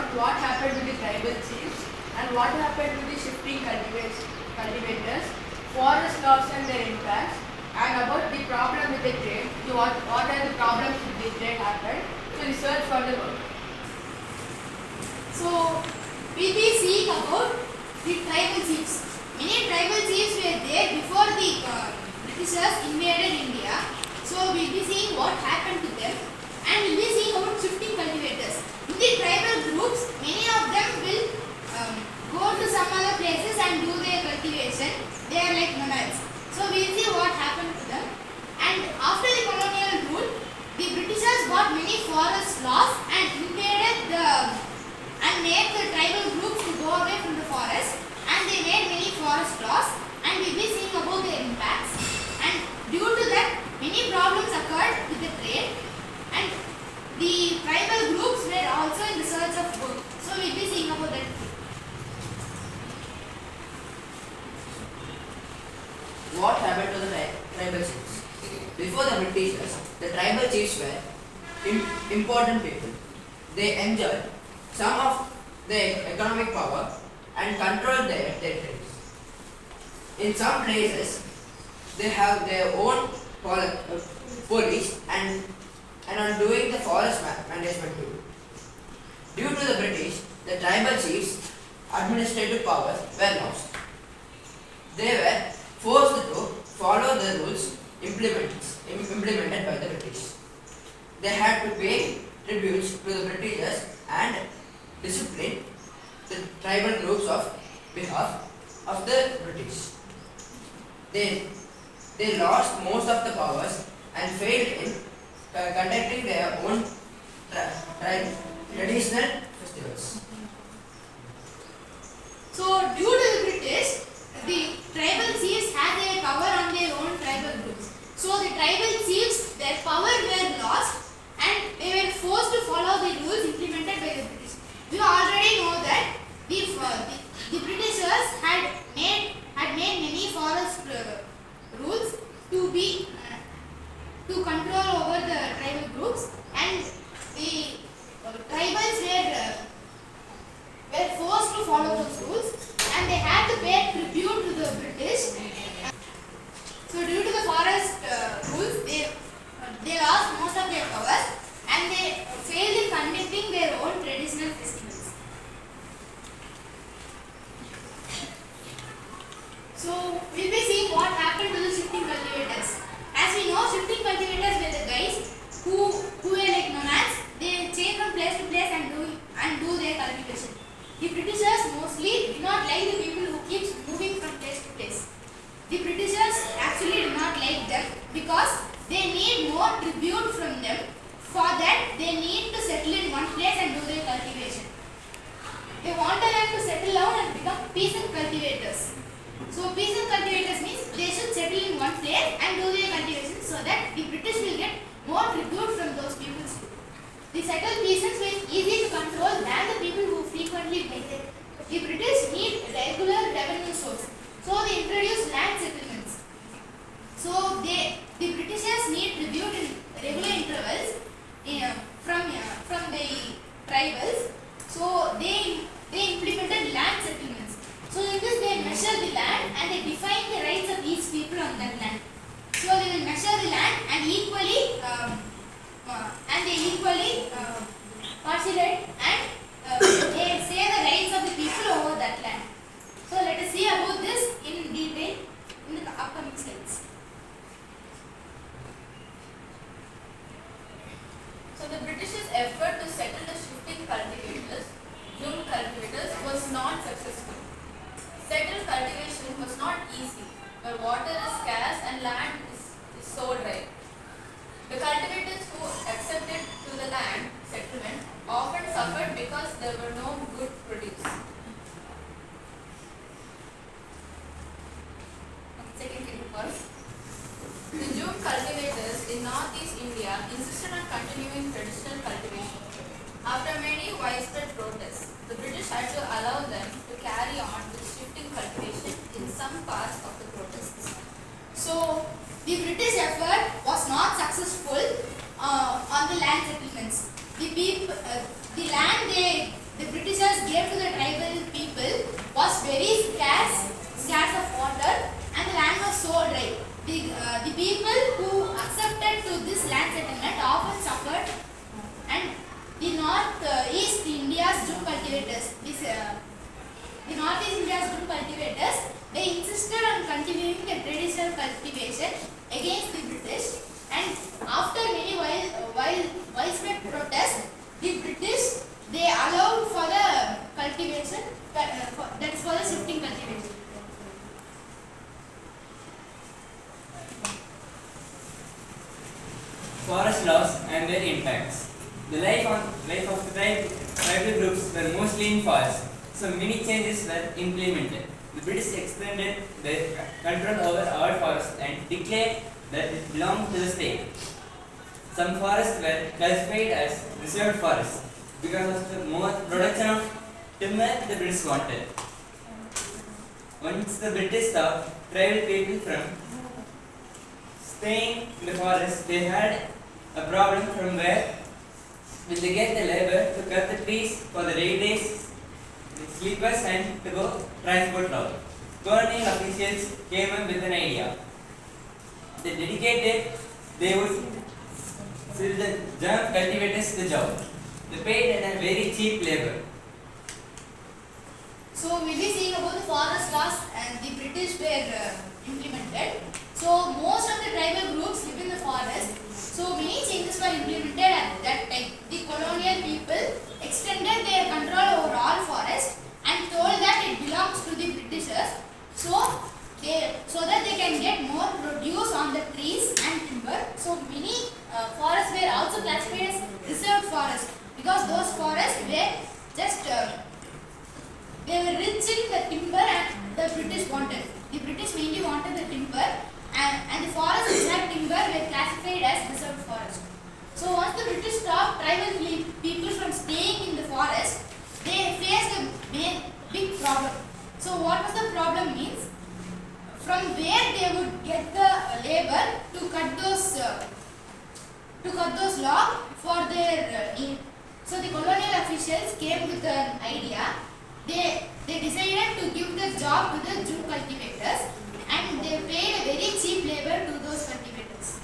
on what happened to the tribal chiefs and what happened to the shifting cultivators, forest loss and their impacts, and about the problem with the trade. What are the problems with the trade happened? So research for the work. So we'll be seeing about the tribal chiefs. Many tribal chiefs were there before the Britishers invaded India. So we'll be seeing what happened to them, and we'll be seeing about shifting cultivators. In the tribal groups, many of them will go to some other places and do their cultivation. They are like nomads. So we'll see what happened to them. And after the colonial rule, the Britishers got many forest laws and invaded and made the tribal groups to go away from the forest, and they made many forest laws, and we'll be seeing about their impacts. And due to that, many problems occurred with the trade, and the tribal groups were also in the search of work. So we'll be seeing about that. What happened to the tribal chiefs? Before the Britishers, the tribal chiefs were important people. They enjoyed some of their economic power and controlled their territories. In some places, they have their own police and are doing the forest management too. Due to the British, the tribal chiefs' administrative powers were lost. They were forced to follow the rules implemented by the British. They had to pay tributes to the Britishers and discipline the tribal groups of behalf of the British. They lost most of the powers and failed in conducting their own traditional festivals. So due to the British, the tribal chiefs had their power on their own tribal groups. So the tribal chiefs, their power were lost, and they were forced to follow the rules implemented by the British. We already know that the Britishers had made many forest rules to control over the tribal groups, and the tribals were forced to follow those rules, and they had to pay tribute to the British. So due to the forest rules, they lost most of their powers, and they failed in conducting their own traditional festivals. So we'll be seeing what happened to the shifting cultivators. As we know, shifting cultivators were the guys who were like nomads. They change from place to place and do their cultivation. The Britishers mostly do not like the people who keeps moving from place to place. The Britishers actually do not like them because they need more tribute from them. For that, they need to settle in one place and do their cultivation. They want them to settle down and become peasant cultivators. So peasant cultivators means they should settle in one place and do their cultivation so that the British will get more tribute from those people too. The settled peasants were easy to control than the people who frequently migrate. The British need regular revenue source, so they introduced land settlements. So the Britishers need tribute in regular intervals from the tribals. So they implemented land settlements. So in this they measure the land and they define the rights of each people on that land. So they will measure the land and they equally parcellate and they say the rights of the people over that land. So let us see about this in detail in the upcoming slides. So the British's effort to settle the shifting cultivators was not successful. Settled cultivation was not easy, where water is scarce and land is so dry. The cultivators who accepted to the land settlement often suffered because there were no good produce. Second first. The jute cultivators in northeast India insisted on continuing traditional cultivation. After many widespread protests, the British had to allow them to carry on with shifting cultivation in some parts of the protests. So the British effort was not successful on the land settlements. The land they the Britishers gave to the tribal people was very scarce of water, and the land was so dry. The people who accepted to this land settlement often suffered, and the Northeast India's jute cultivators, the Northeast India's jute cultivators, they insisted on continuing the traditional cultivation against the British, and after many widespread protests, the British they allowed for the cultivation, that is for the shifting cultivation. Forest laws and their impacts. The life of the tribal groups were mostly in forests, so many changes were implemented. The British extended their control over all forests and declared that it belonged to the state. Some forests were classified as reserved forests because of the more production of timber the British wanted. Once the British stopped tribal people from staying in the forest, they had a problem from where will they get the labor to cut the trees for the railways, sleepers, and to go transport log. Colonial officials came up with an idea. They would sell the young cultivators the job. They paid at a very cheap labor. So we'll be seeing about the forest laws and the British were implemented. So most of the tribal groups live in the forest. So many changes were implemented at that time. The colonial people extended their control over all forests and told that it belongs to the Britishers. So that they can get more produce on the trees and timber. So many forests were also classified as reserved forests because those forests were just they were rich in the timber and the British wanted. The British mainly wanted the timber, and the forests which had timber were classified as reserved forest. So once the British stopped tribal people from staying in the forest, they faced a big problem. So what was the problem means? From where they would get the labor to cut those logs for their need. So the colonial officials came with an idea. They decided to give the job to the jute cultivators, and they paid a very cheap labor to those cultivators.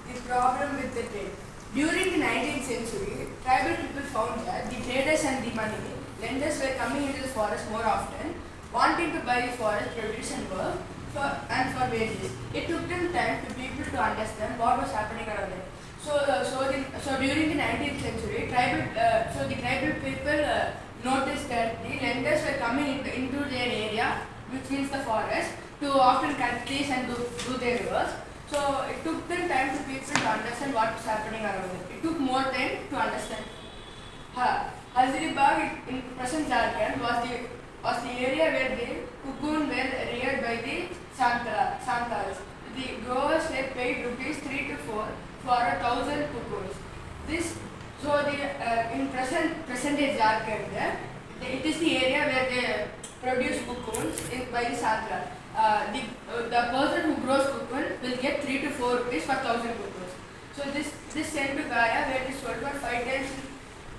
The problem with the trade. During the 19th century, tribal people found that the traders and the money lenders were coming into the forest more often, wanting to buy the forest produce and work for wages. It took them time to people to understand what was happening around them. So during the 19th century, the tribal people noticed that the lenders were coming into their area, which means the forest, to often cut trees and do their work. So it took them time to people to understand what was happening around them. It took more time to understand. Hazaribagh in present Jharkhand was the area where the cocoon were reared by the Santals. The growers were paid rupees 3 to 4 for 1,000 cocoons. In present day Jharkhand, it is the area where they produce cocoons by the Santala. The person who grows cocoon will get 3 to 4 rupees for 1,000 cocoons. So this sent to Gaya, where it is sold for 5 times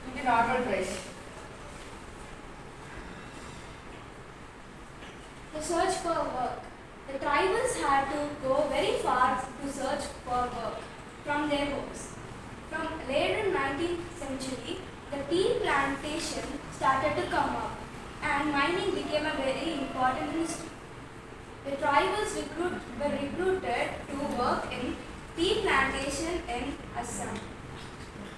in the normal price. The search for work. The tribals had to go very far to search for work from their homes. From later 19th century, the tea plantation started to come up, and mining became a very important industry. The tribals were recruited to work in tea plantation in Assam.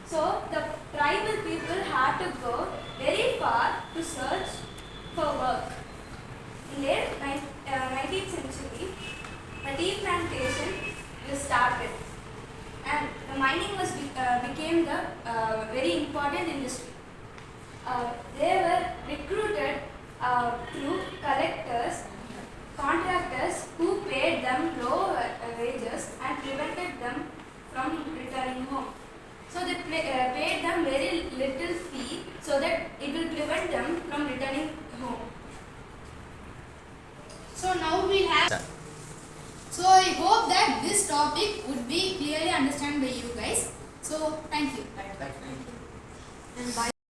So the tribal people had to go very far to search for work. In late 19th century, a tea plantation was started, and the mining became the very important industry. They were recruited through collectors, contractors who paid them low wages and prevented them from returning home. So they paid them very little fee so that it will prevent them from returning home. So now we have topic would be clearly understood by you guys. So thank you. Thank you. And bye.